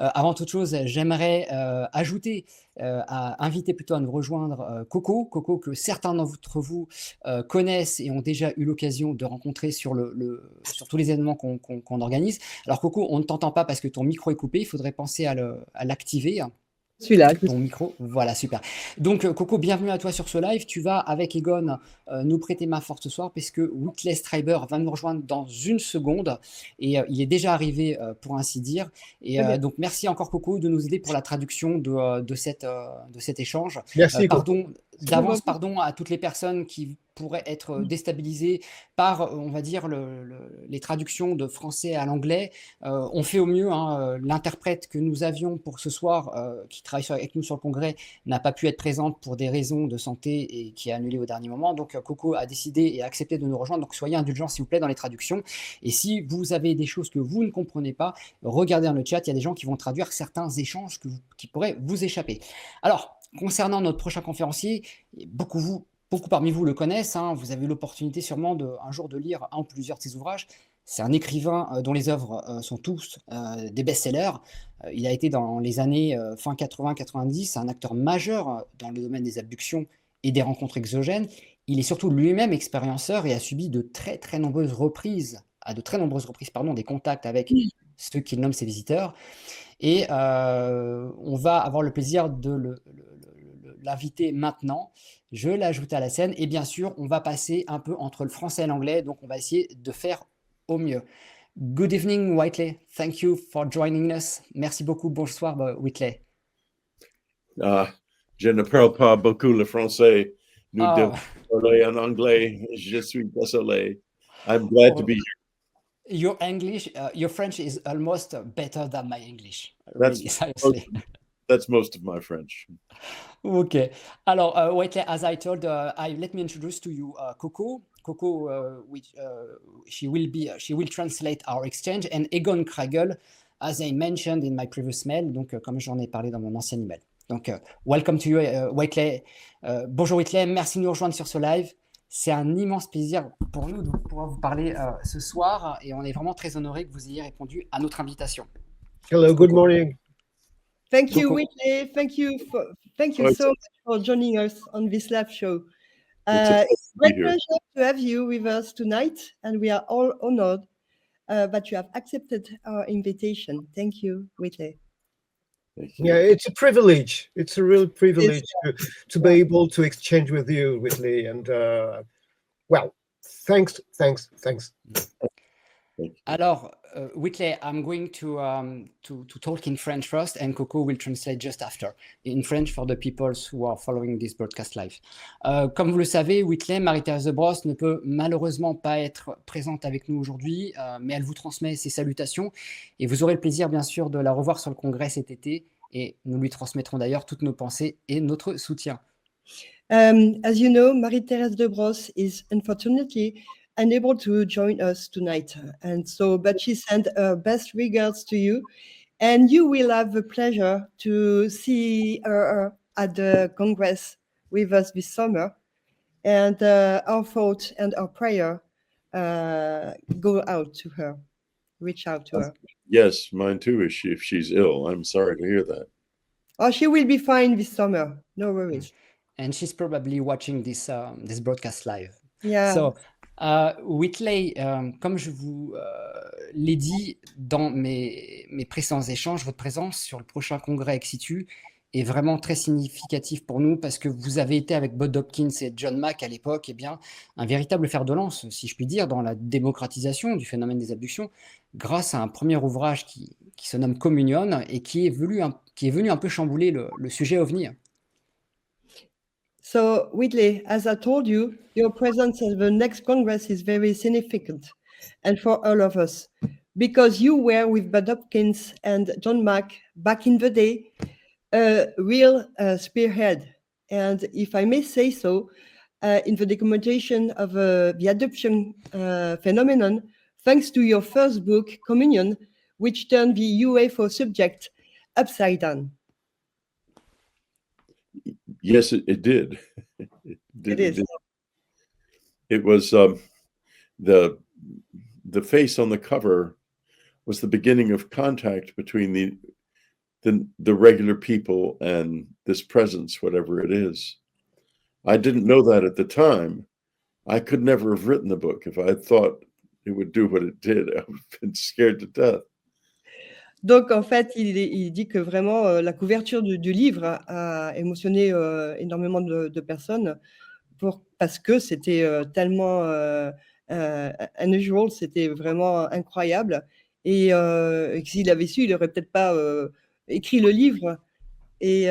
Avant toute chose, j'aimerais inviter plutôt à nous rejoindre Coco. Coco, que certains d'entre vous connaissent et ont déjà eu l'occasion de rencontrer sur sur tous les événements qu'on organise. Alors Coco, on ne t'entend pas parce que ton micro est coupé, il faudrait penser à l'activer. Celui-là. Ton micro, voilà, super. Donc Coco, bienvenue à toi sur ce live. Tu vas, avec Egon, nous prêter main forte ce soir, puisque Whitley Strieber va nous rejoindre dans une seconde, et il est déjà arrivé, pour ainsi dire. Et donc merci encore Coco de nous aider pour la traduction de cet échange. Merci. D'avance, pardon à toutes les personnes qui pourraient être déstabilisées par, on va dire, les traductions de français à l'anglais. On fait au mieux, hein. L'interprète que nous avions pour ce soir, qui travaille avec nous sur le congrès, n'a pas pu être présente pour des raisons de santé et qui est annulée au dernier moment. Donc Coco a décidé et a accepté de nous rejoindre. Donc soyez indulgents s'il vous plaît dans les traductions. Et si vous avez des choses que vous ne comprenez pas, regardez dans le chat, il y a des gens qui vont traduire certains échanges qui pourraient vous échapper. Alors, concernant notre prochain conférencier, beaucoup parmi vous le connaissent, hein, vous avez eu l'opportunité sûrement un jour de lire un ou plusieurs de ses ouvrages. C'est un écrivain dont les œuvres sont tous des best-sellers. Il a été dans les années fin 80-90 un acteur majeur dans le domaine des abductions et des rencontres exogènes. Il est surtout lui-même expérienceur et a subi à de très nombreuses reprises, des contacts avec ceux qu'il nomme ses visiteurs. Et on va avoir le plaisir de l'inviter maintenant. Je l'ajoute à la scène et bien sûr, on va passer un peu entre le français et l'anglais, donc on va essayer de faire au mieux. Good evening, Whitley. Thank you for joining us. Merci beaucoup. Bonsoir, Whitley. Je ne parle pas beaucoup le français. Nous devons parler en anglais. Je suis désolé. I'm glad to be here. Your English, your French is almost better than my English. Really, seriously. That's most of my French. Okay. Alors, Whitley, as I told, let me introduce to you Coco. Coco, she will translate our exchange, and Egon Kragel, as I mentioned in my previous mail, donc comme j'en ai parlé dans mon ancien email. Donc, welcome to you, Whitley. Bonjour Whitley, merci de nous rejoindre sur ce live. C'est un immense plaisir pour nous de pouvoir vous parler ce soir, et on est vraiment très honorés que vous ayez répondu à notre invitation. Hello, good morning. Thank you, Whitley. Thank you so much for joining us on this live show. It's a great pleasure to have you with us tonight, and we are all honored that you have accepted our invitation. Thank you, Whitley. Yeah, it's a privilege. It's a real privilege to be able to exchange with you, Whitley. And well, thanks. Alors, Whitley, I'm going to talk in French first, and Coco will translate just after, in French for the people who are following this broadcast live. Comme vous le savez, Whitley, Marie-Thérèse de Brosse, ne peut malheureusement pas être présente avec nous aujourd'hui, mais elle vous transmet ses salutations, et vous aurez le plaisir, bien sûr, de la revoir sur le congrès cet été, et nous lui transmettrons d'ailleurs toutes nos pensées et notre soutien. As you know, Marie-Thérèse de Brosse is unfortunately unable to join us tonight, but she sent her best regards to you, and you will have the pleasure to see her at the Congress with us this summer, and our thoughts and our prayer go out to her, reach out to her. Yes, mine too, if she's ill. I'm sorry to hear that. Oh, she will be fine this summer, no worries. And she's probably watching this broadcast live. Yeah. So, Whitley, comme je vous l'ai dit dans mes précédents échanges, votre présence sur le prochain congrès EX-SITU est vraiment très significatif pour nous parce que vous avez été avec Bob Hopkins et John Mack à l'époque, eh bien, un véritable fer de lance, si je puis dire, dans la démocratisation du phénomène des abductions, grâce à un premier ouvrage qui se nomme Communion et qui est venu un peu chambouler le sujet OVNI. So, Whitley, as I told you, your presence at the next Congress is very significant, and for all of us, because you were with Bob Hopkins and John Mack back in the day, a real spearhead, and if I may say so, in the documentation of the adoption phenomenon, thanks to your first book, Communion, which turned the UFO subject upside down. Yes, it did. It is. It was the face on the cover was the beginning of contact between the regular people and this presence, whatever it is. I didn't know that at the time. I could never have written the book if I had thought it would do what it did. I would have been scared to death. Donc, en fait, il dit que vraiment, la couverture du livre a émotionné énormément de personnes parce que c'était tellement unusual, c'était vraiment incroyable. Et s'il avait su, il n'aurait peut-être pas écrit le livre. Et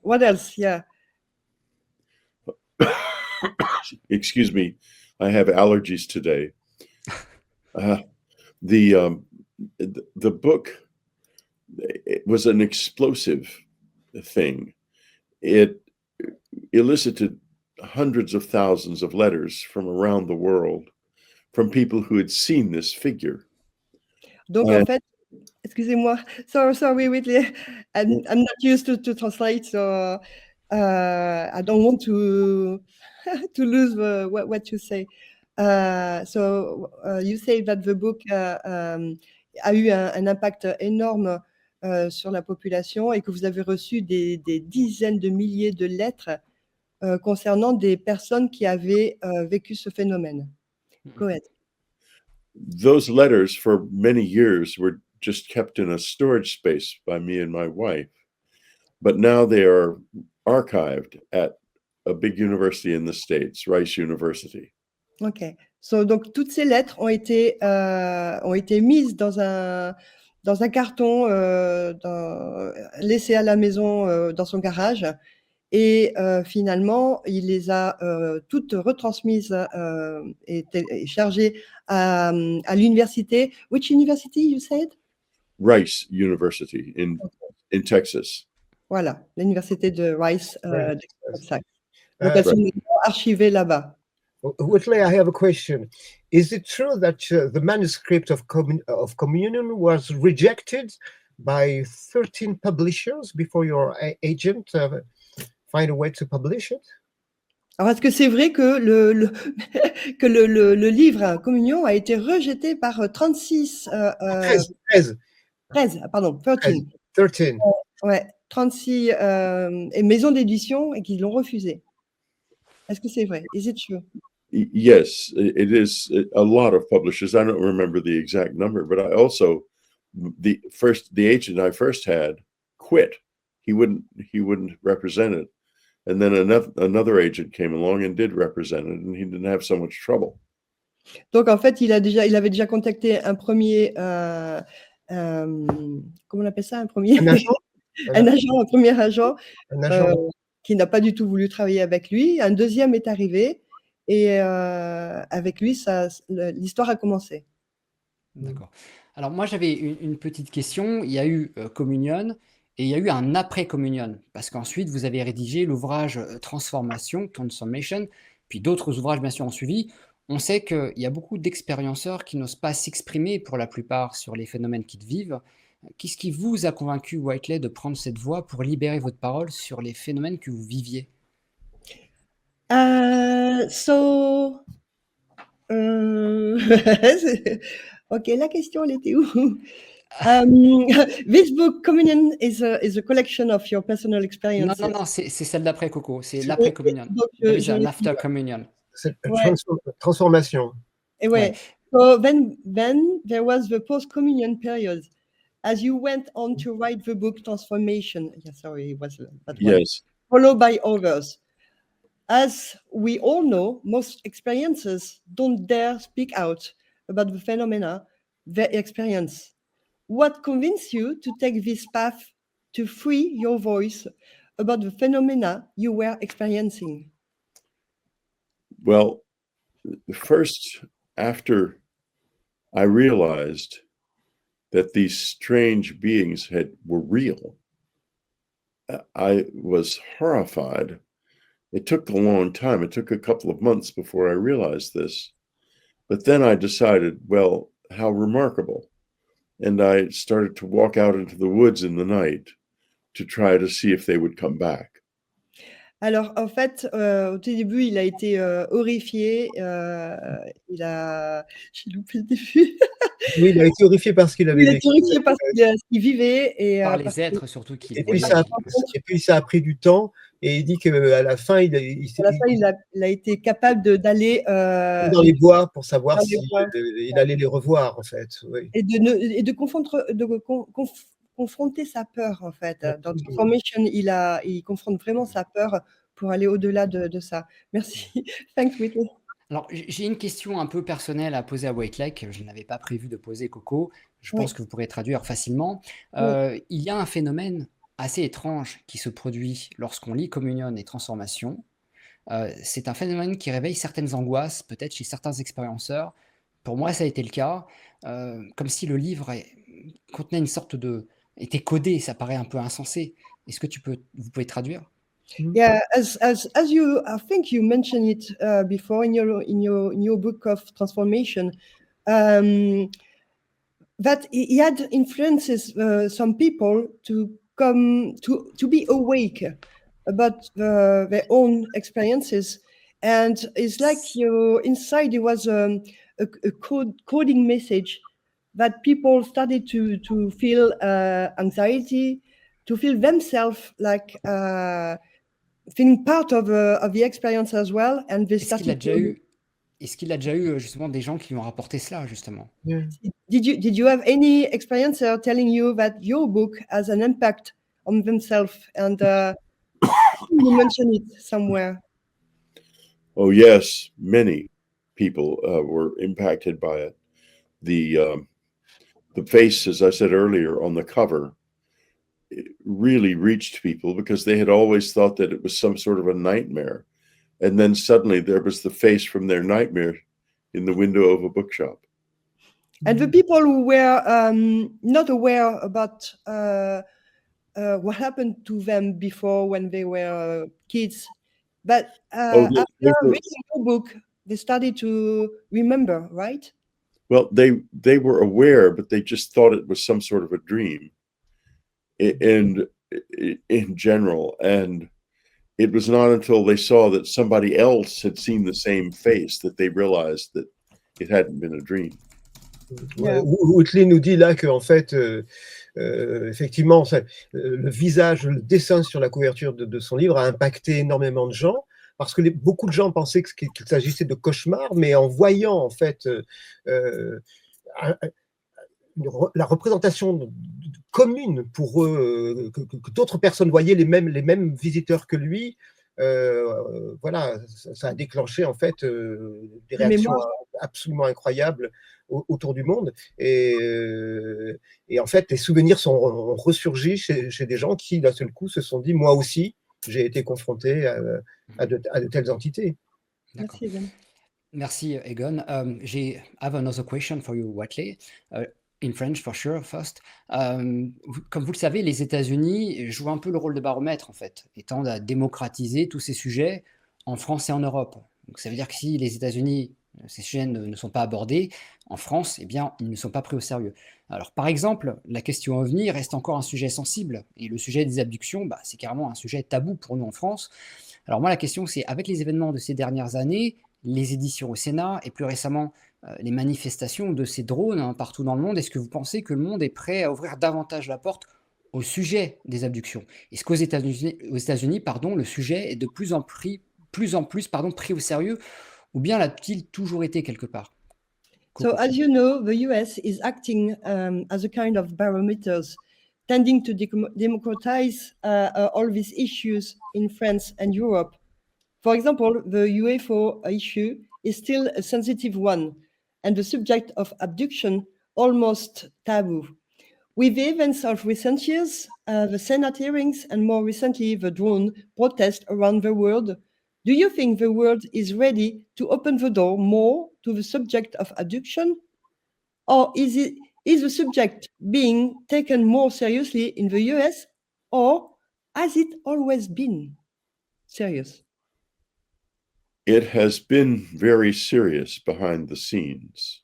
what else? Yeah. Excuse me, I have allergies today. The book, it was an explosive thing. It elicited hundreds of thousands of letters from around the world from people who had seen this figure. Donc, en fait, excusez-moi, sorry, Whitley, I'm not used to translate, so I don't want to lose what you say. So you say that the book a eu un impact énorme sur la population et que vous avez reçu des dizaines de milliers de lettres concernant des personnes qui avaient vécu ce phénomène. Go ahead. Those letters for many years were just kept in a storage space by me and my wife. But now they are archived at a big university in the States, Rice University. OK. Donc, toutes ces lettres ont été mises dans un carton, laissé à la maison, dans son garage. Et finalement, il les a toutes retransmises et chargées à l'université. Which university you said? Rice University in Texas. Voilà, l'université de Rice, Texas. Donc, Right. elles sont archivées là-bas. Whitley, I have a question. Is it true that the manuscript of Communion was rejected by 13 publishers before your agent find a way to publish it? Alors, est-ce que c'est vrai que le livre Communion a été rejeté par 36 13, pardon, 13. 13. Ouais, 36 maisons d'édition et qui l'ont refusé. Est-ce que c'est vrai? Is it true? Yes, it is a lot of publishers. I don't remember the exact number, but I also the agent I first had quit. He wouldn't represent it, and then another agent came along and did represent it, and he didn't have so much trouble. Donc en fait, il avait déjà contacté un premier, comment on appelle ça, un premier Un agent? un premier agent Un agent. qui n'a pas du tout voulu travailler avec lui. Un deuxième est arrivé et avec lui, l'histoire a commencé. D'accord. Alors moi, j'avais une petite question. Il y a eu Communion et il y a eu un après-Communion, parce qu'ensuite, vous avez rédigé l'ouvrage Transformation, puis d'autres ouvrages, bien sûr, ont suivi. On sait qu'il y a beaucoup d'expérienceurs qui n'osent pas s'exprimer pour la plupart sur les phénomènes qu'ils vivent. Qu'est-ce qui vous a convaincu, Whitley, de prendre cette voie pour libérer votre parole sur les phénomènes que vous viviez? Ok, la question, elle était où? This book, Communion, is a collection of your personal experiences. Non, c'est celle d'après, Coco. C'est l'après-communion. An after communion. C'est Ouais. transformation. Et ouais. So then there was the post-communion period. As you went on to write the book Transformation, sorry, it was that one. Yes. Followed by others. As we all know, most experiencers don't dare speak out about the phenomena they experience. What convinced you to take this path to free your voice about the phenomena you were experiencing? Well, first, after I realized that these strange beings were real, I was horrified. It took a long time. It took a couple of months before I realized this. But then I decided, well, how remarkable. And I started to walk out into the woods in the night to try to see if they would come back. Alors, en fait, au tout début, il a été horrifié. J'ai loupé le début. Oui, il a été horrifié par ce qu'il avait Il a été vécu. horrifié par ce qu'il vivait et Par parce les que êtres surtout qu'il Et puis voyait. ça, contre, et puis ça a pris du temps. Et il dit qu'à la fin, à la fin, il a été capable d'aller dans les bois pour savoir dans les si bois il allait les revoir, en fait. Oui. et de confronter sa peur, en fait. Dans Absolument. Transformation, il confronte vraiment sa peur pour aller au-delà de ça. Merci. Thanks, Whitley. Alors, j'ai une question un peu personnelle à poser à Whitley que je n'avais pas prévu de poser, Coco. Je Oui. pense que vous pourrez traduire facilement. Oui. Il y a un phénomène assez étrange qui se produit lorsqu'on lit Communion et Transformation. C'est un phénomène qui réveille certaines angoisses, peut-être chez certains expérienceurs. Pour moi, ça a été le cas. Comme si le livre contenait une sorte de... était codé, ça paraît un peu insensé. Est-ce que vous pouvez traduire? Yeah, as you, I think you mentioned it before in your book of Transformation, that he had influences some people to come to be awake about their own experiences, and it's like inside there was a coding message that people started to feel anxiety, to feel themselves like. Feeling part of the experience as well, and they Est-ce qu'il a started déjà to. eu, est-ce qu'il a déjà eu justement des gens qui lui ont rapporté cela, justement? Yeah. Did you have any experiencer telling you that your book has an impact on themselves? And you mentioned it somewhere. Oh, yes, many people were impacted by it. The face, as I said earlier, on the cover, it really reached people because they had always thought that it was some sort of a nightmare. And then suddenly there was the face from their nightmare in the window of a bookshop. And the people who were not aware about what happened to them before when they were kids, but after reading your book, they started to remember, right? Well, they were aware, but they just thought it was some sort of a dream. And in general, and it was not until they saw that somebody else had seen the same face that they realized that it hadn't been a dream. Yeah. Whitley nous dit là qu'en fait, effectivement, le visage, le dessin sur la couverture de son livre a impacté énormément de gens, parce que beaucoup de gens pensaient qu'il s'agissait de cauchemars, mais en voyant en fait la représentation commune pour eux, que d'autres personnes voyaient les mêmes visiteurs que lui, voilà, ça a déclenché en fait des réactions absolument incroyables autour du monde, et en fait les souvenirs ont ressurgi chez des gens qui d'un seul coup se sont dit, moi aussi j'ai été confronté à de telles entités. D'accord. Merci, Egon. I have another question for you, Whitley. In French, for sure, first. Comme vous le savez, les États-Unis jouent un peu le rôle de baromètre, en fait, et tendent à démocratiser tous ces sujets en France et en Europe. Donc, ça veut dire que si les États-Unis, ces sujets ne sont pas abordés, en France, eh bien, ils ne sont pas pris au sérieux. Alors, par exemple, la question OVNI reste encore un sujet sensible, et le sujet des abductions, c'est carrément un sujet tabou pour nous en France. Alors moi, la question, c'est, avec les événements de ces dernières années, les éditions au Sénat et plus récemment les manifestations de ces drones partout dans le monde, est-ce que vous pensez que le monde est prêt à ouvrir davantage la porte au sujet des abductions? Est-ce qu'aux États-Unis, le sujet est de plus en plus pris au sérieux, ou bien l'a-t-il toujours été quelque part? So, as you know, the US is acting as a kind of barometers, tending to democratize all these issues in France and Europe. For example, the UFO issue is still a sensitive one, and the subject of abduction almost taboo. With the events of recent years, the Senate hearings, and more recently the drone protest around the world, do you think the world is ready to open the door more to the subject of abduction? Or is the subject being taken more seriously in the US, or has it always been serious? It has been very serious behind the scenes,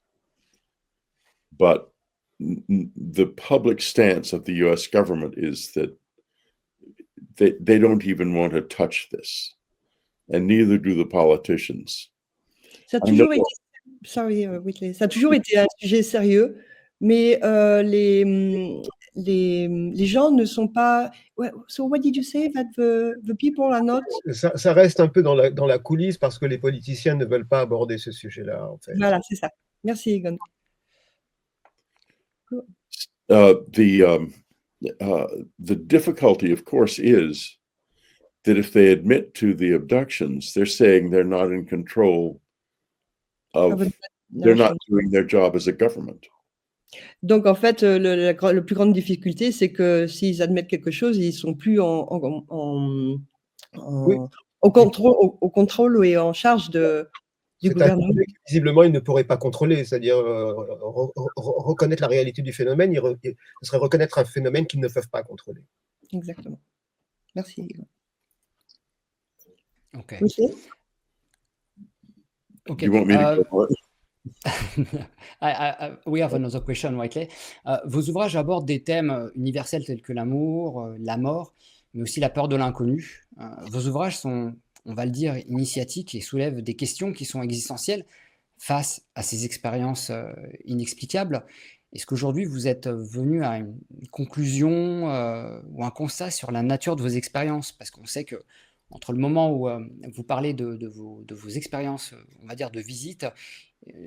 but the public stance of the US government is that they don't even want to touch this, and neither do the politicians. Ça a toujours été, sorry, Whitley, ça a toujours été un sujet sérieux, mais les gens ne sont pas. So what did you say that the people are not? Ça reste un peu dans la coulisse parce que les politiciens ne veulent pas aborder ce sujet-là, en fait. Voilà, c'est ça. Merci, Egon. The difficulty, of course, is that if they admit to the abductions, they're saying they're not in control of, they're not doing their job as a government. Donc, en fait, la plus grande difficulté, c'est que s'ils admettent quelque chose, ils sont plus au contrôle et en charge du gouvernement. Visiblement, ils ne pourraient pas contrôler, c'est-à-dire reconnaître la réalité du phénomène, ce serait reconnaître un phénomène qu'ils ne peuvent pas contrôler. Exactement. Merci. Okay. You want me to go? We have another question, Whitley. Vos ouvrages abordent des thèmes universels tels que l'amour, la mort, mais aussi la peur de l'inconnu. Vos ouvrages sont, on va le dire, initiatiques et soulèvent des questions qui sont existentielles face à ces expériences inexplicables. Est-ce qu'aujourd'hui, vous êtes venu à une conclusion ou un constat sur la nature de vos expériences? Parce qu'on sait que entre le moment où vous parlez de vos expériences, on va dire, de visite,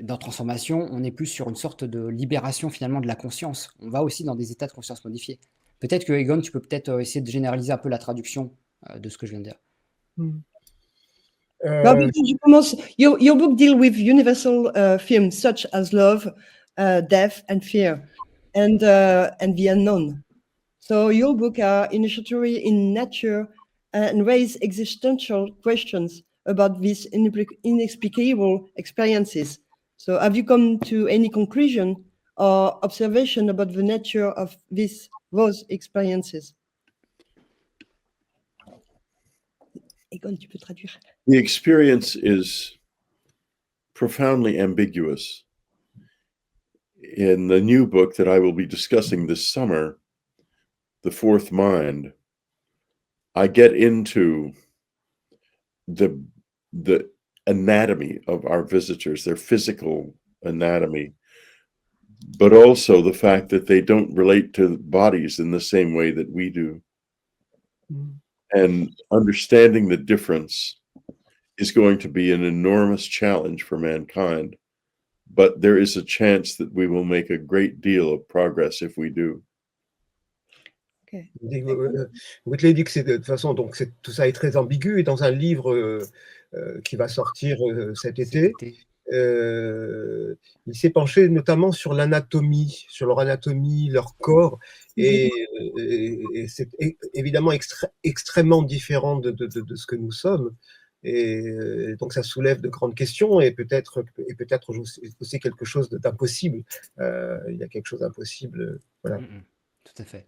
dans transformation, on est plus sur une sorte de libération finalement de la conscience. On va aussi dans des états de conscience modifiés. Peut-être que Egon, tu peux peut-être essayer de généraliser un peu la traduction de ce que je viens de dire. Je commence. Your book deals with universal themes such as love, death, and fear, and the unknown. So your book are initiatory in nature and raise existential questions about these inexplicable experiences. So have you come to any conclusion or observation about the nature of those experiences? Egon, tu peux traduire. The experience is profoundly ambiguous. In the new book that I will be discussing this summer, The Fourth Mind, I get into the anatomy of our visitors, their physical anatomy, but also the fact that they don't relate to bodies in the same way that we do. And understanding the difference is going to be an enormous challenge for mankind, but there is a chance that we will make a great deal of progress if we do. Whitley dit que de toute façon, donc tout ça est très ambigu, et dans un livre qui va sortir cet été, il s'est penché notamment sur l'anatomie, sur leur anatomie, leur corps, et c'est évidemment extrêmement différent de ce que nous sommes, et donc ça soulève de grandes questions, et peut-être aussi quelque chose d'impossible. Il y a quelque chose d'impossible, voilà. Tout à fait.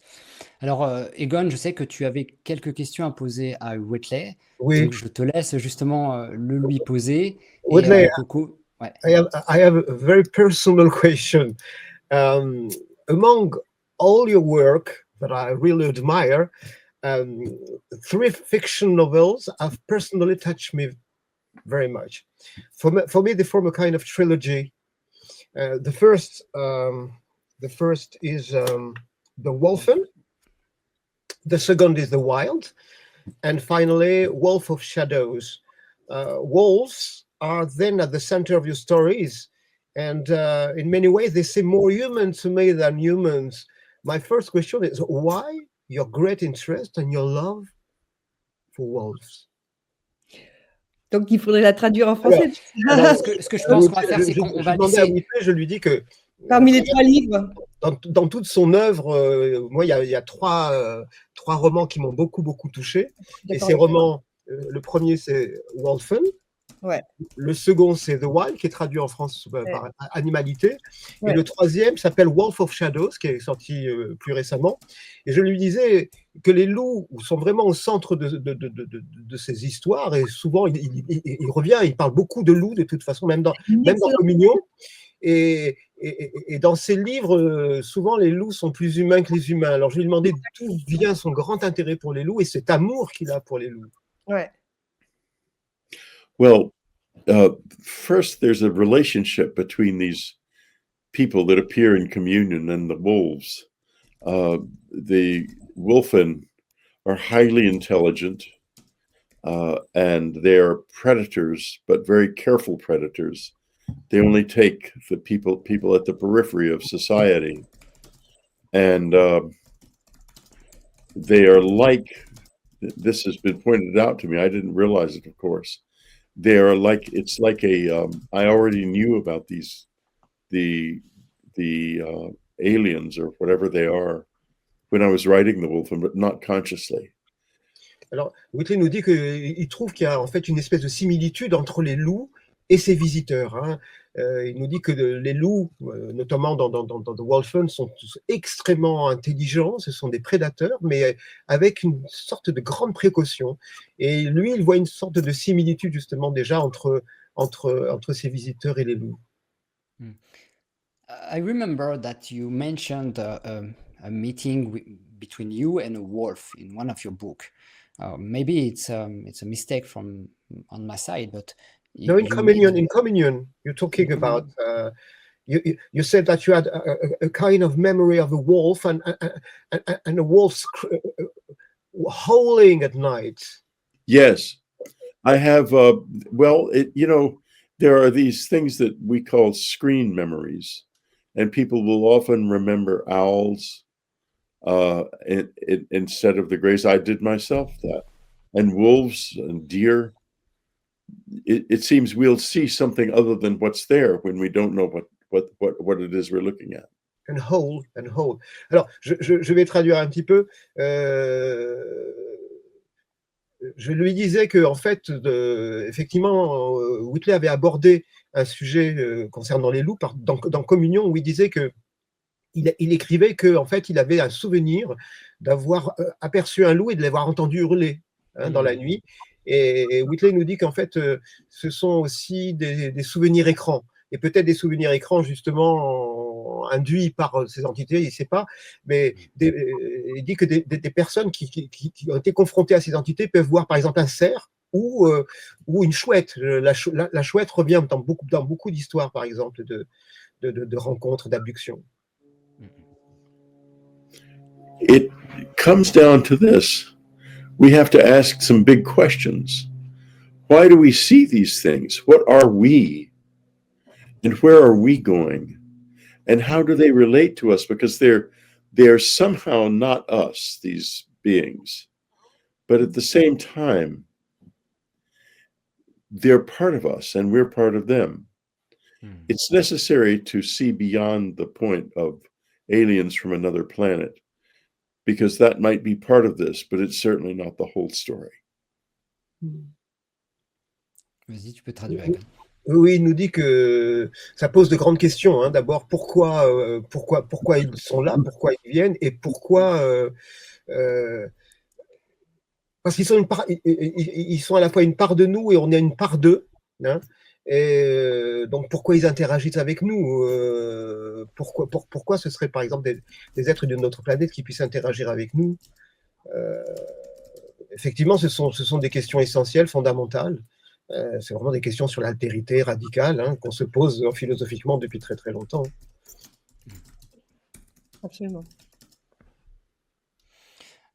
Alors, Egon, je sais que tu avais quelques questions à poser à Whitley. Oui. Donc, je te laisse justement le lui poser. Whitley, Coco, ouais. I have a very personal question. Among all your work that I really admire, 3 fiction novels have personally touched me very much. For me, they form a kind of trilogy. The first is The Wolfen, the second is The Wild, and finally Wolf of Shadows. Wolves are then at the center of your stories, and in many ways they seem more human to me than humans. My first question is, why your great interest and your love for wolves? Donc il faudrait la traduire en français. Alors ce que je pense qu'on va faire, c'est qu'on va laisser... Je lui dis que parmi les 3 livres, dans toute son œuvre, moi, il y a 3 romans qui m'ont beaucoup touché. Et ces romans, le premier, c'est Wolfen. Ouais. Le second, c'est The Wild, qui est traduit en France par Animalité. Ouais. Et le troisième s'appelle Wolf of Shadows, qui est sorti plus récemment. Et je lui disais que les loups sont vraiment au centre de ces histoires. Et souvent, il revient, il parle beaucoup de loups, de toute façon, même dans Communion. Et et dans ses livres, souvent les loups sont plus humains que les humains. Alors je lui ai demandé d'où vient son grand intérêt pour les loups et cet amour qu'il a pour les loups. Ouais. Well, first, there's a relationship between these people that appear in communion and the wolves. The wolfen are highly intelligent, and they are predators, but very careful predators. They only take the people at the periphery of society, and they are like. This has been pointed out to me. I didn't realize it, of course. They are like, it's like a. I already knew about the aliens or whatever they are when I was writing the Wolfen, but not consciously. Alors, Whitley nous dit qu'il trouve qu'il y a en fait une espèce de similitude entre les loups et ses visiteurs. Hein. Il nous dit que les loups, notamment dans The Wolfen, sont tous extrêmement intelligents, ce sont des prédateurs, mais avec une sorte de grande précaution. Et lui, il voit une sorte de similitude justement déjà entre ses visiteurs et les loups. I remember that you mentioned a meeting between you and a wolf in one of your books. Maybe it's a mistake on my side, but No, in communion, you're talking about. You said that you had a kind of memory of a wolf and a wolf howling at night. Yes, I have. Well, there are these things that we call screen memories, and people will often remember owls instead of the grays. I did myself that, and wolves and deer. It seems we'll see something other than what's there when we don't know what it is we're looking at. And howl. Alors, je vais traduire un petit peu. Je lui disais que, en fait, effectivement, Whitley avait abordé un sujet concernant les loups dans Communion, où il disait que il écrivait que, en fait, il avait un souvenir d'avoir aperçu un loup et de l'avoir entendu hurler dans la nuit. Et Whitley nous dit qu'en fait, ce sont aussi des souvenirs écrans, et peut-être des souvenirs écrans justement induits par ces entités, il ne sait pas, mais il dit que des personnes qui ont été confrontées à ces entités peuvent voir par exemple un cerf ou une chouette. La chouette revient dans beaucoup d'histoires, par exemple, de rencontres, d'abductions. It comes down to this. We have to ask some big questions. Why do we see these things? What are we? And where are we going? And how do they relate to us? Because they're somehow not us, these beings. But at the same time, they're part of us and we're part of them. It's necessary to see beyond the point of aliens from another planet, because that might be part of this, but it's certainly not the whole story. Vas-y, tu peux traduire. Oui, il nous dit que ça pose de grandes questions. Hein. D'abord, pourquoi ils sont là, pourquoi ils viennent, et pourquoi parce qu'ils sont ils sont à la fois une part de nous et on est une part d'eux. Hein. Et donc, pourquoi ils interagissent avec nous? Pourquoi ce serait, par exemple, des êtres de notre planète qui puissent interagir avec nous? Effectivement, ce sont des questions essentielles, fondamentales. C'est vraiment des questions sur l'altérité radicale qu'on se pose philosophiquement depuis très très longtemps. Absolument.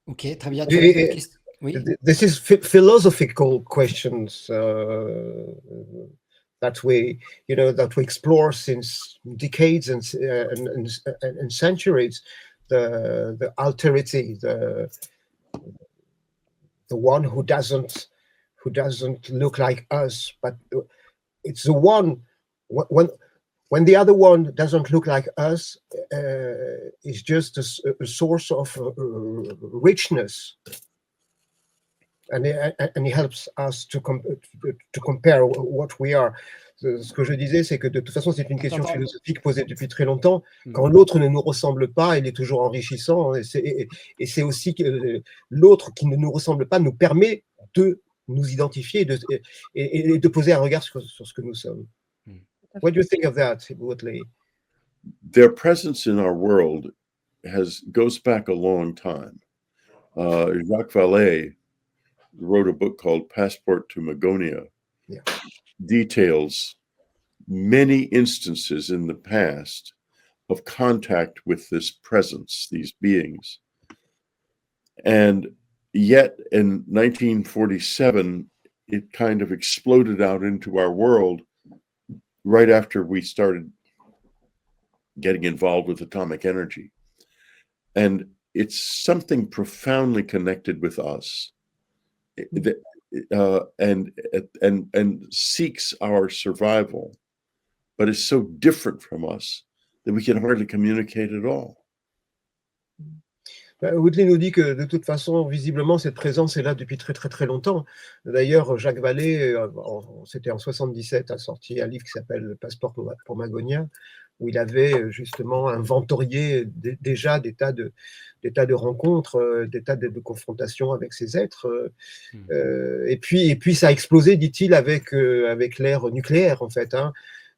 Ok, très bien. Tu as une question? Oui. This is philosophical questions that we explore since decades and centuries. The alterity, the one who doesn't look like us, but it's the one when the other one doesn't look like us, is just a source of richness. And it helps us to compare what we are. Ce que je disais, c'est que de toute façon, c'est une question philosophique posée depuis très longtemps. Quand l'autre ne nous ressemble pas, il est toujours enrichissant. Et c'est aussi que l'autre qui ne nous ressemble pas nous permet de nous identifier et de poser un regard sur ce que nous sommes. What do you think of that, Whitley? their presence in our world goes back a long time. Jacques Vallée wrote a book called Passport to Magonia, details many instances in the past of contact with this presence, these beings. And yet in 1947, it kind of exploded out into our world right after we started getting involved with atomic energy. And it's something profoundly connected with us, and seeks our survival, but is so different from us that we can hardly communicate at all. Whitley nous dit que de toute façon, visiblement, cette présence est là depuis très très très longtemps. D'ailleurs, Jacques Vallée, c'était en 77, a sorti un livre qui s'appelle Passeport pour Magonia, où il avait justement inventorié déjà des tas de rencontres, des tas de confrontations avec ces êtres. Et puis ça a explosé, dit-il, avec l'ère nucléaire, en fait. Hein.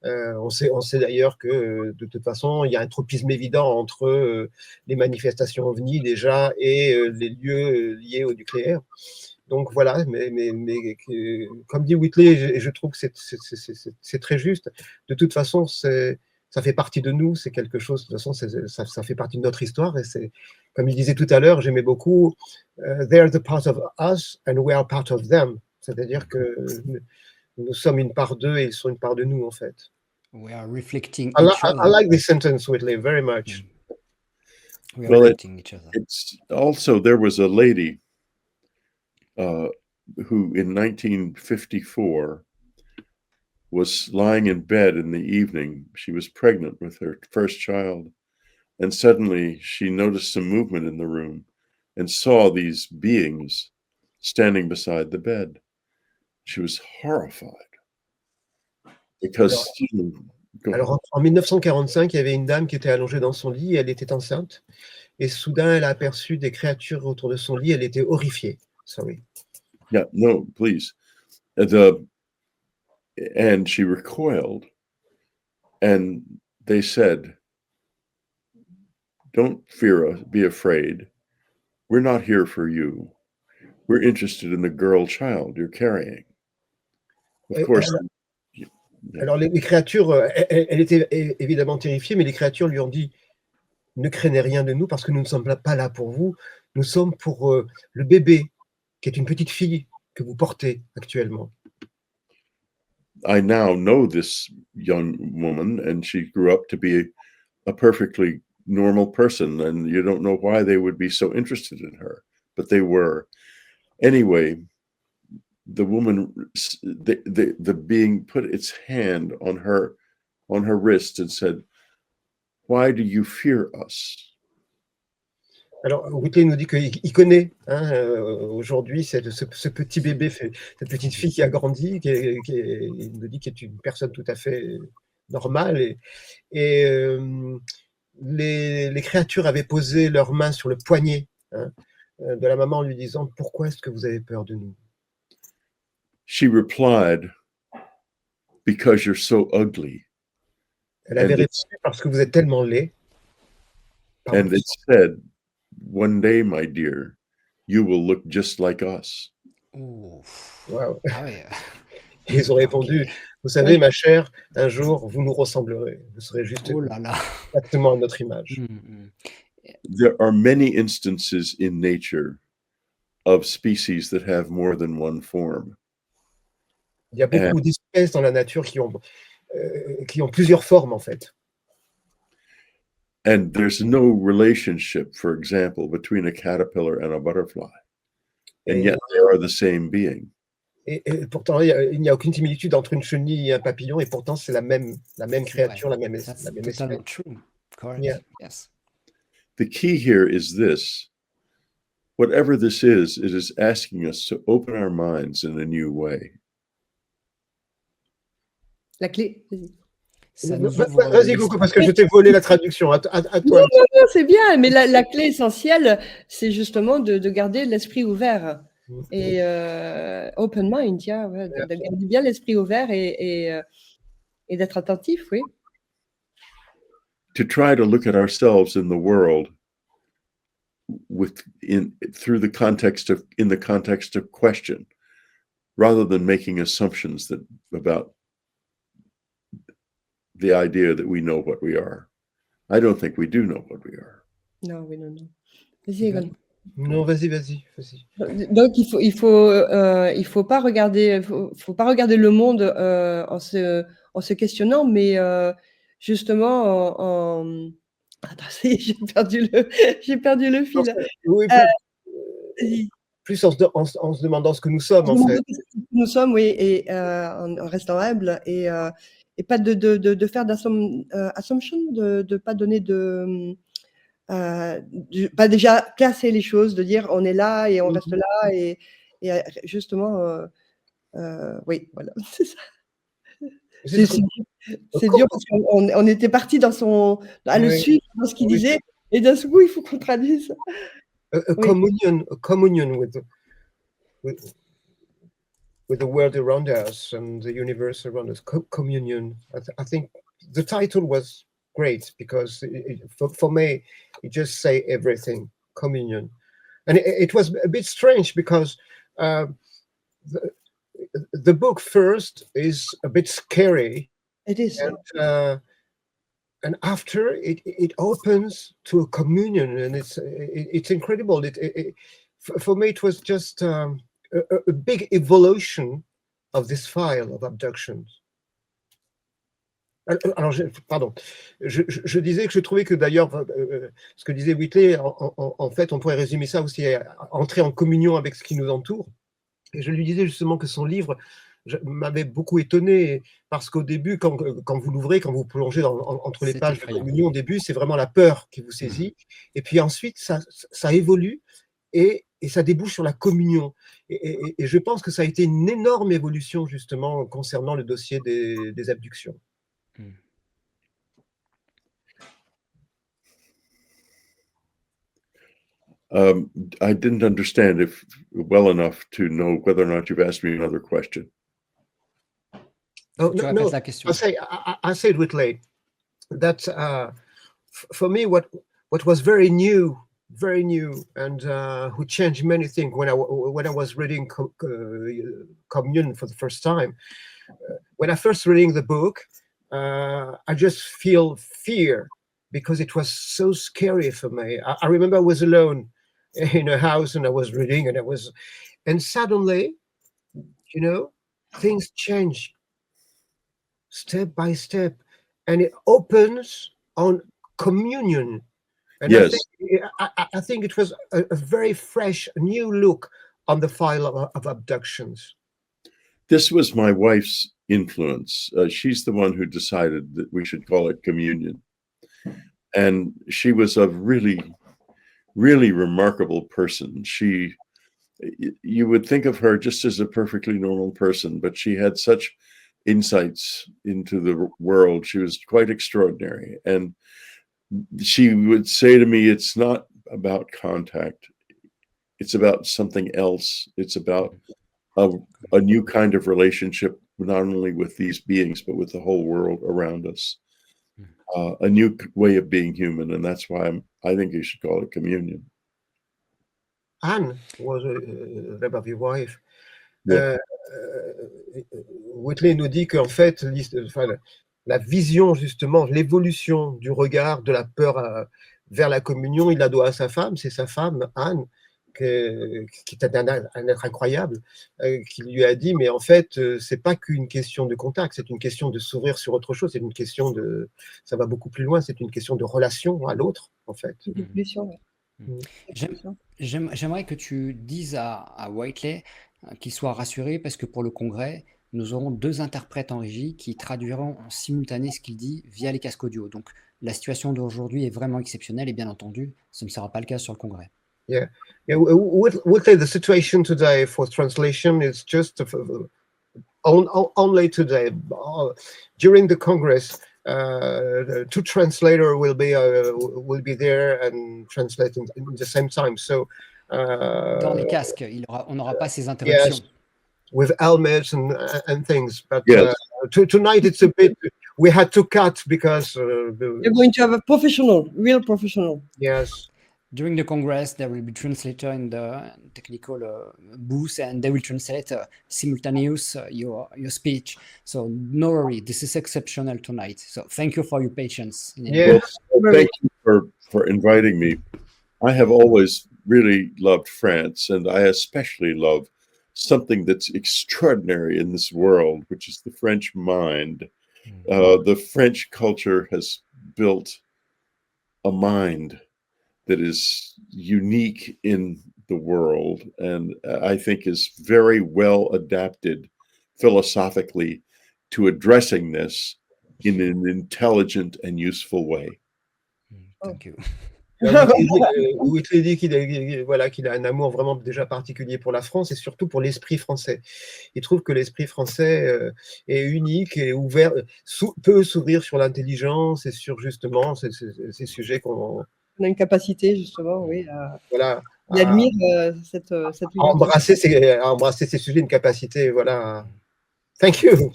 On sait d'ailleurs que de toute façon, il y a un tropisme évident entre les manifestations ovnis déjà et les lieux liés au nucléaire. Donc voilà, mais comme dit Whitley, et je trouve que c'est très juste, de toute façon, ça fait partie de nous, c'est quelque chose, de toute façon, ça fait partie de notre histoire, et c'est, comme il disait tout à l'heure, j'aimais beaucoup, they're the part of us and we are part of them, c'est-à-dire que nous sommes une part d'eux et ils sont une part de nous, en fait. We are reflecting I each other. like this sentence, Whitley, very much. We are reflecting each other. It's also, there was a lady who in 1954 was lying in bed in the evening. She was pregnant with her first child, and suddenly she noticed some movement in the room and saw these beings standing beside the bed. She was horrified because alors en 1945, il y avait une dame qui était allongée dans son lit, elle était enceinte, et soudain elle a aperçu des créatures autour de son lit, elle était horrifiée. Sorry. Yeah, no, please. And she recoiled, and they said, "Don't fear us, be afraid. We're not here for you. We're interested in the girl child you're carrying." Of course. Alors les créatures, elle était évidemment terrifiée, mais les créatures lui ont dit, ne craignez rien de nous parce que nous ne sommes pas là pour vous, nous sommes pour le bébé, qui est une petite fille que vous portez actuellement. I now know this young woman, and she grew up to be a perfectly normal person, and you don't know why they would be so interested in her, but they were. Anyway, the woman, the being put its hand on her wrist and said, "Why do you fear us?" Alors, Whitley nous dit qu'il connaît aujourd'hui ce petit bébé, cette petite fille qui a grandi, il nous dit qu'elle est une personne tout à fait normale. Et les créatures avaient posé leurs mains sur le poignet de la maman en lui disant « Pourquoi est-ce que vous avez peur de nous ?» She replied, "Because you're so ugly." Elle avait répondu « Parce que vous êtes tellement laid. » And it said, "One day, my dear, you will look just like us." Ouh. Wow. Ah ouais. Et ils ont répondu, Ok. vous savez, ma chère, un jour, vous nous ressemblerez. Vous serez juste Oh là là. exactement à notre image. There are many instances in nature of species that have more than one form. Il y a beaucoup d'espèces dans la nature qui ont plusieurs formes, en fait. And there's no relationship, for example, between a caterpillar and a butterfly. And yet they are the same being. Et pourtant, il n'y a aucune similitude entre une chenille et un papillon, et pourtant, c'est la même créature, la même espèce. Totally true. Correct. Yeah. Yes. The key here is this. Whatever this is, it is asking us to open our minds in a new way. La clé, vas-y. Vas-y, Coco, parce que je t'ai volé la traduction. À toi. Non, c'est bien, mais la clé essentielle, c'est justement de garder l'esprit ouvert. Et open mind, ouais, de garder bien l'esprit ouvert et d'être attentif, oui. to try to look at ourselves in the world in the context of question, rather than making assumptions about the idea that we know what we are. I don't think we do know what we are. Non, oui, non, non. Vas-y, Evan. Non, vas-y. Donc il faut pas regarder, faut pas regarder le monde en se questionnant, mais justement attends, ça y est, j'ai perdu le fil. Oui, Vas-y. plus en se demandant ce que nous sommes, en fait. Nous sommes, oui, et en restant humble et pas de faire assumption, de pas donner pas déjà classer les choses, de dire on est là et on reste là et justement, oui, voilà, c'est ça. C'est dur parce qu'on était parti à le suivre dans ce qu'il disait, et d'un coup, il faut qu'on traduise. A communion with the world around us and the universe around us. Communion. I think the title was great because for me, it just say everything. Communion, and it was a bit strange because the book first is a bit scary. It is. And after it opens to a communion, and it's incredible. For me, it was just a big evolution of this file of abductions. Alors, pardon, je disais que je trouvais que d'ailleurs, ce que disait Whitley, en fait, on pourrait résumer ça aussi à entrer en communion avec ce qui nous entoure. Et je lui disais justement que son livre m'avait beaucoup étonné, parce qu'au début, quand vous l'ouvrez, quand vous plongez entre les pages de communion, au début, c'est vraiment la peur qui vous saisit. Et puis ensuite, ça évolue et ça débouche sur la communion. Et je pense que ça a été une énorme évolution, justement, concernant le dossier des abductions. I didn't understand well enough to know whether or not you've asked me another question. Oh, no. I said, Whitley, that for me, what was very new, and who changed many things when I was reading Communion for the first time. When I first reading the book, I just feel fear because it was so scary for me. I remember I was alone in a house and I was reading, and suddenly, things change step by step, and it opens on communion. And yes. I think it was a very fresh, new look on the file of abductions. This was my wife's influence. She's the one who decided that we should call it communion. And she was a really, really remarkable person. You would think of her just as a perfectly normal person, but she had such insights into the world. She was quite extraordinary. And she would say to me, it's not about contact. It's about something else. It's about a new kind of relationship, not only with these beings, but with the whole world around us. A new way of being human. And that's why I think you should call it communion. Anne was your wife. Yeah. Whitley nous dit qu'en fait, la vision, justement, l'évolution du regard de la peur vers la communion, il la doit à sa femme. C'est sa femme, Anne, qui est un être incroyable, qui lui a dit, mais en fait, c'est pas qu'une question de contact, c'est une question de s'ouvrir sur autre chose, c'est une question ça va beaucoup plus loin, c'est une question de relation à l'autre, en fait. J'aimerais que tu dises à Whitley qu'il soit rassuré, parce que pour le congrès, nous aurons 2 interprètes en régie qui traduiront en simultané ce qu'il dit via les casques audio. Donc la situation d'aujourd'hui est vraiment exceptionnelle, et bien entendu, ce ne sera pas le cas sur le congrès. Yeah. Whitley, the situation today for translation is just only today. During the Congress, 2 translators will be there and translating in the same time. So dans les casques, on n'aura pas ces interruptions. Yes, with helmets and things. But yes. Tonight it's a bit. we had to cut because You're going to have a professional, real professional. yes. During the Congress, there will be translator in the technical booth, and they will translate simultaneous your speech. So no worry, this is exceptional tonight. So thank you for your patience. Yes. Well, thank you for inviting me. I have always really loved France, and I especially love something that's extraordinary in this world, which is the French mind. The French culture has built a mind that is unique in the world, and I think is very well adapted philosophically to addressing this in an intelligent and useful way. Thank you. Whitley dit qu'il a un amour vraiment déjà particulier pour la France et surtout pour l'esprit français. Il trouve que l'esprit français est unique et ouvert, peut s'ouvrir sur l'intelligence et sur justement ces sujets qu'on... On a une capacité justement, oui, Voilà. il admire cette embrasser ces sujets, une capacité, voilà. Thank you.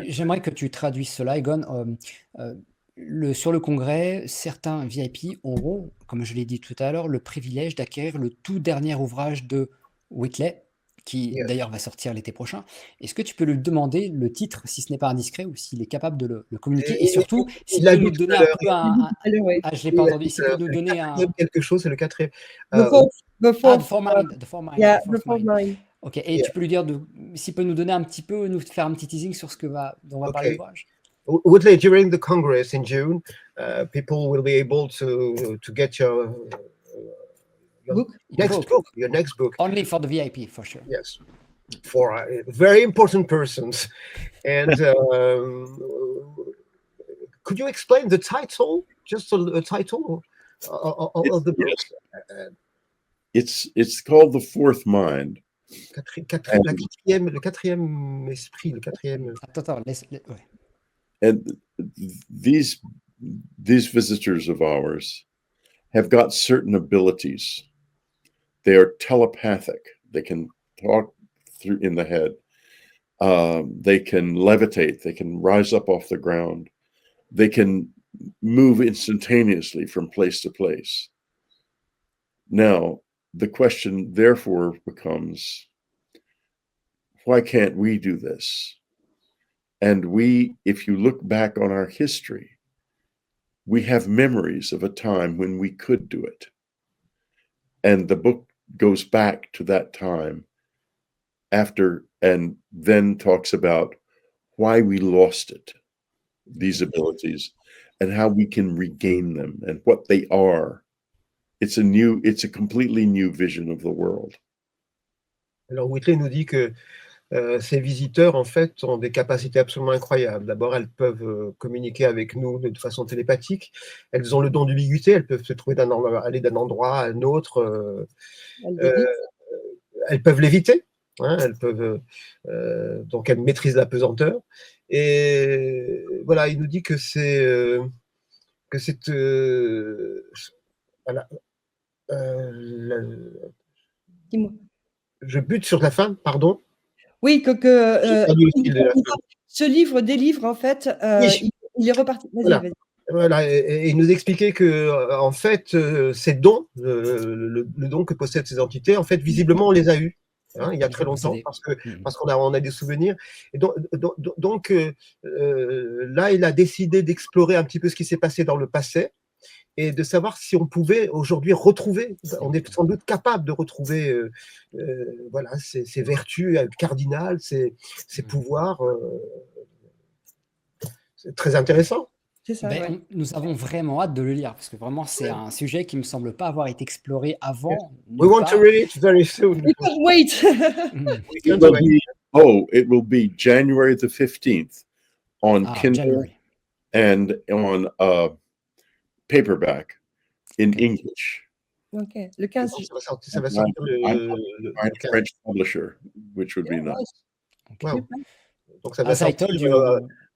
J'aimerais que tu traduises cela, Egon. Sur le congrès, certains VIP auront, comme je l'ai dit tout à l'heure, le privilège d'acquérir le tout dernier ouvrage de Whitley, qui d'ailleurs va sortir l'été prochain. Est-ce que tu peux lui demander le titre, si ce n'est pas indiscret, ou s'il est capable de le communiquer? Et surtout, s'il peut nous donner un peu je l'ai pas entendu. S'il peut nous donner quelque chose, c'est le quatrième. The Fourth Mind. Yeah, the Fourth Mind. Ok, et tu peux lui dire s'il peut nous donner un petit peu, nous faire un petit teasing sur ce dont va parler l'ouvrage. Whitley, during the Congress in June, people will be able to get your next book. Only for the VIP, for sure. Yes, for very important persons. And could you explain the title? Just a title of the book? Yes. It's called The Fourth Mind. Le quatrième esprit, le quatrième... Attends, And these visitors of ours have got certain abilities. They are telepathic. They can talk through in the head. They can levitate. They can rise up off the ground. They can move instantaneously from place to place. Now, the question therefore becomes, why can't we do this? And if you look back on our history, we have memories of a time when we could do it. And the book goes back to that time and then talks about why we lost it, these abilities, and how we can regain them and what they are. It's a completely new vision of the world. Alors, Whitley nous dit que ces visiteurs, en fait, ont des capacités absolument incroyables. D'abord, elles peuvent communiquer avec nous de façon télépathique. Elles ont le don d'ubiquité. Elles peuvent se trouver aller d'un endroit à un autre. Elles peuvent léviter. Hein, elles peuvent, donc, elles maîtrisent la pesanteur. Et voilà, il nous dit que voilà. Dis-moi. Je bute sur la fin, pardon. Oui, ce livre délivre, en fait, il est reparti. Vas-y. Voilà, et il nous expliquait que, en fait, ces dons, le don que possèdent ces entités, en fait, visiblement, on les a eus. Hein, il y a très longtemps, parce qu'on a des souvenirs. Et donc là, il a décidé d'explorer un petit peu ce qui s'est passé dans le passé et de savoir si on pouvait aujourd'hui retrouver, on est sans doute capable de retrouver voilà, ces vertus cardinales, ces pouvoirs. C'est très intéressant. C'est ça, ouais. Nous avons vraiment hâte de le lire, parce que vraiment, c'est un sujet qui ne me semble pas avoir été exploré avant. We want to read it very soon. We can't wait. It will be January the 15th on Kindle January. And on paperback in English. Okay. Le 15. Ça va sortir le French publisher, which would be nice. Wow. Donc ça va sortir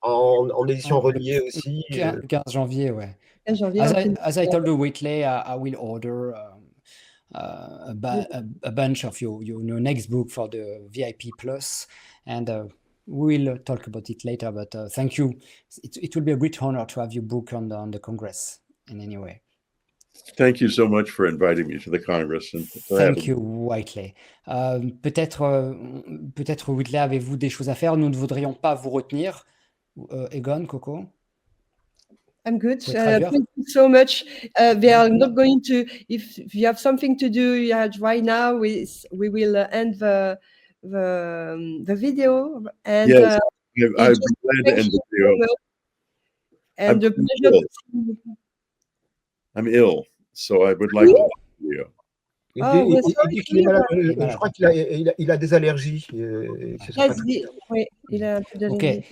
en édition reliée aussi. 15 janvier, ouais. 15 janvier. As I told you, Whitley, I will order a bunch of your next book for the VIP Plus, and We'll talk about it later, but thank you. It will be a great honor to have your book on the Congress in any way. Thank you so much for inviting me to the Congress. And Thank you, Whitley. Peut-être, Whitley, avez-vous des choses à faire? Nous ne voudrions pas vous retenir. Egon, Coco? I'm good. Oui, très bien. Thank you so much. We are not going to, if you have something to do right now, we will end the video. And yes, I'd just be glad to thank end the you video. so much. And I'm the pleasure ill. to see you. I'm ill, so I would like to end the video. Il Oh, dit, we're il sorry dit to qu'il est hear malade. that. Il est malade. Je crois qu'il a des allergies. Ce serait pas Yes, très- oui, il a un peu de Okay.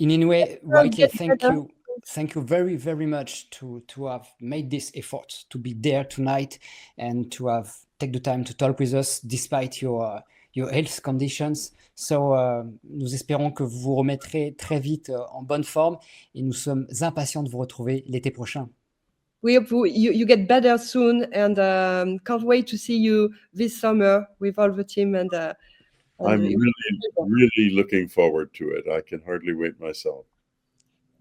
In any way, Whitley, get thank better. you. Thank you very, very much to have made this effort to be there tonight and to have take the time to talk with us despite your health conditions. So, nous espérons que vous vous remettrez très vite en bonne forme et nous sommes impatients de vous retrouver l'été prochain. We hope you get better soon, and can't wait to see you this summer with all the team. And I'm really looking forward to it. I can hardly wait myself.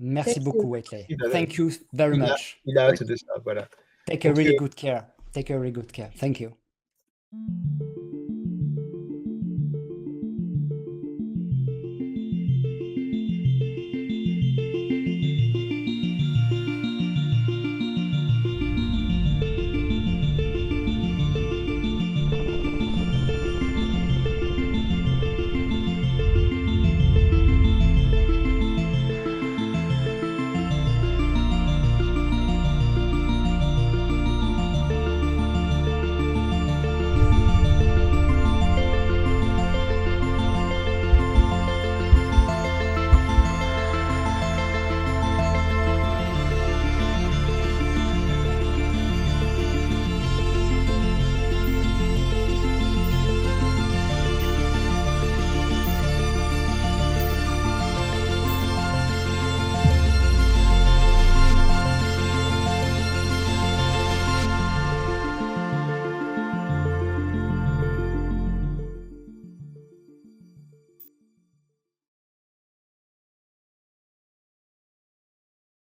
Merci Thank beaucoup, you. Whitley. Il a- Thank you very much. Il a hâte de ça, voilà. Take a Ok. really good care. Take a really good care. Thank you.